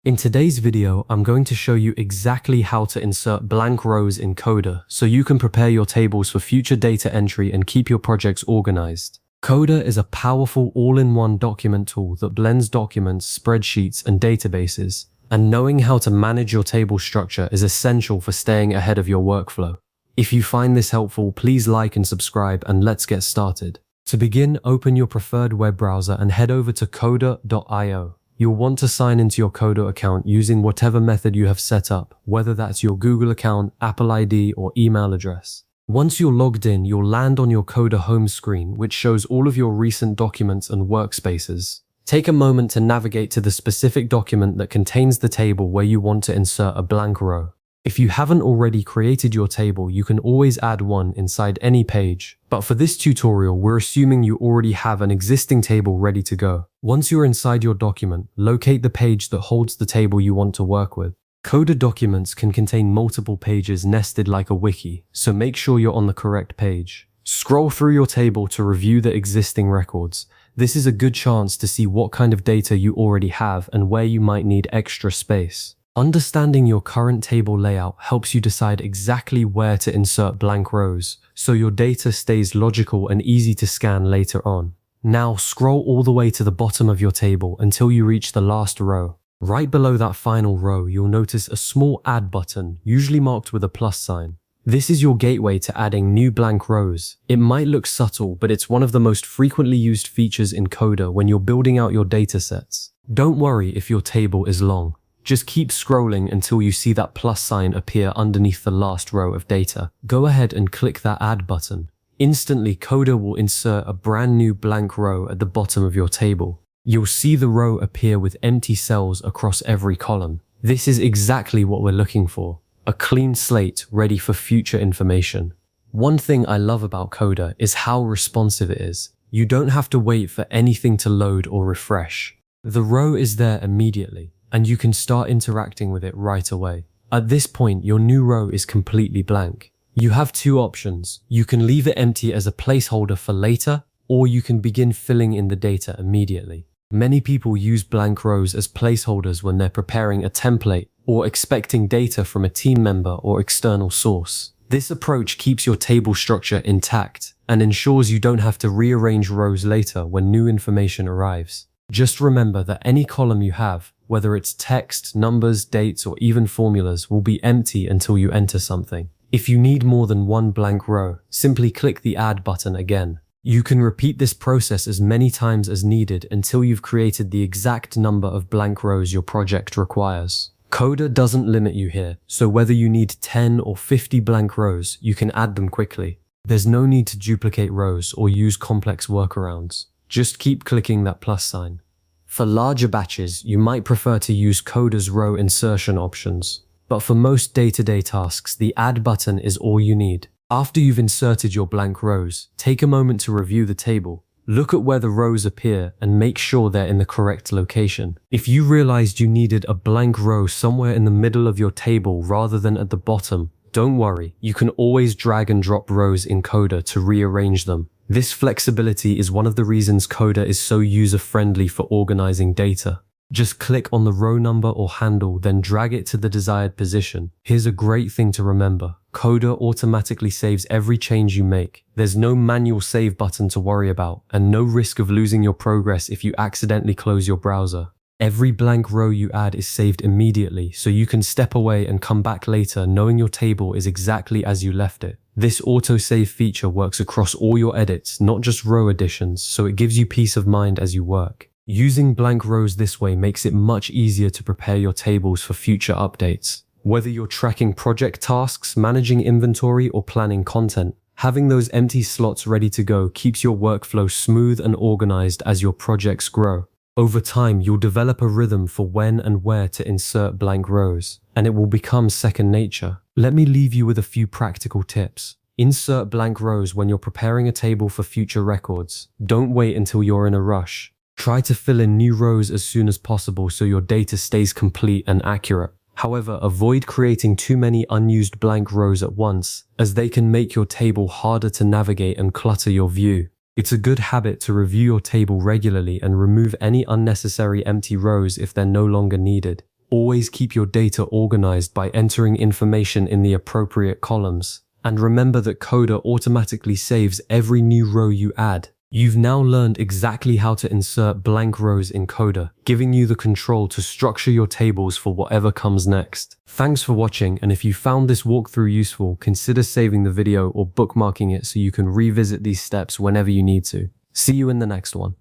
In today's video, I'm going to show you exactly how to insert blank rows in Coda so you can prepare your tables for future data entry and keep your projects organized. Coda is a powerful all-in-one document tool that blends documents, spreadsheets, and databases, and knowing how to manage your table structure is essential for staying ahead of your workflow. If you find this helpful, please like and subscribe, and let's get started. To begin, open your preferred web browser and head over to coda.io. You'll want to sign into your Coda account using whatever method you have set up, whether that's your Google account, Apple ID, or email address. Once you're logged in, you'll land on your Coda home screen, which shows all of your recent documents and workspaces. Take a moment to navigate to the specific document that contains the table where you want to insert a blank row. If you haven't already created your table, you can always add one inside any page. But for this tutorial, we're assuming you already have an existing table ready to go. Once you're inside your document, locate the page that holds the table you want to work with. Coda documents can contain multiple pages nested like a wiki, so make sure you're on the correct page. Scroll through your table to review the existing records. This is a good chance to see what kind of data you already have and where you might need extra space. Understanding your current table layout helps you decide exactly where to insert blank rows, so your data stays logical and easy to scan later on. Now scroll all the way to the bottom of your table until you reach the last row. Right below that final row, you'll notice a small Add button, usually marked with a plus sign. This is your gateway to adding new blank rows. It might look subtle, but it's one of the most frequently used features in Coda when you're building out your datasets. Don't worry if your table is long. Just keep scrolling until you see that plus sign appear underneath the last row of data. Go ahead and click that Add button. Instantly, Coda will insert a brand new blank row at the bottom of your table. You'll see the row appear with empty cells across every column. This is exactly what we're looking for. A clean slate ready for future information. One thing I love about Coda is how responsive it is. You don't have to wait for anything to load or refresh. The row is there immediately, and you can start interacting with it right away. At this point, your new row is completely blank. You have two options. You can leave it empty as a placeholder for later, or you can begin filling in the data immediately. Many people use blank rows as placeholders when they're preparing a template or expecting data from a team member or external source. This approach keeps your table structure intact and ensures you don't have to rearrange rows later when new information arrives. Just remember that any column you have, whether it's text, numbers, dates, or even formulas, will be empty until you enter something. If you need more than one blank row, simply click the Add button again. You can repeat this process as many times as needed until you've created the exact number of blank rows your project requires. Coda doesn't limit you here, so whether you need 10 or 50 blank rows, you can add them quickly. There's no need to duplicate rows or use complex workarounds. Just keep clicking that plus sign. For larger batches, you might prefer to use Coda's row insertion options. But for most day-to-day tasks, the Add button is all you need. After you've inserted your blank rows, take a moment to review the table. Look at where the rows appear and make sure they're in the correct location. If you realized you needed a blank row somewhere in the middle of your table rather than at the bottom, don't worry. You can always drag and drop rows in Coda to rearrange them. This flexibility is one of the reasons Coda is so user-friendly for organizing data. Just click on the row number or handle, then drag it to the desired position. Here's a great thing to remember. Coda automatically saves every change you make. There's no manual save button to worry about, and no risk of losing your progress if you accidentally close your browser. Every blank row you add is saved immediately, so you can step away and come back later knowing your table is exactly as you left it. This autosave feature works across all your edits, not just row additions, so it gives you peace of mind as you work. Using blank rows this way makes it much easier to prepare your tables for future updates. Whether you're tracking project tasks, managing inventory, or planning content, having those empty slots ready to go keeps your workflow smooth and organized as your projects grow. Over time, you'll develop a rhythm for when and where to insert blank rows, and it will become second nature. Let me leave you with a few practical tips. Insert blank rows when you're preparing a table for future records. Don't wait until you're in a rush. Try to fill in new rows as soon as possible so your data stays complete and accurate. However, avoid creating too many unused blank rows at once, as they can make your table harder to navigate and clutter your view. It's a good habit to review your table regularly and remove any unnecessary empty rows if they're no longer needed. Always keep your data organized by entering information in the appropriate columns. And remember that Coda automatically saves every new row you add. You've now learned exactly how to insert blank rows in Coda, giving you the control to structure your tables for whatever comes next. Thanks for watching, and if you found this walkthrough useful, consider saving the video or bookmarking it so you can revisit these steps whenever you need to. See you in the next one.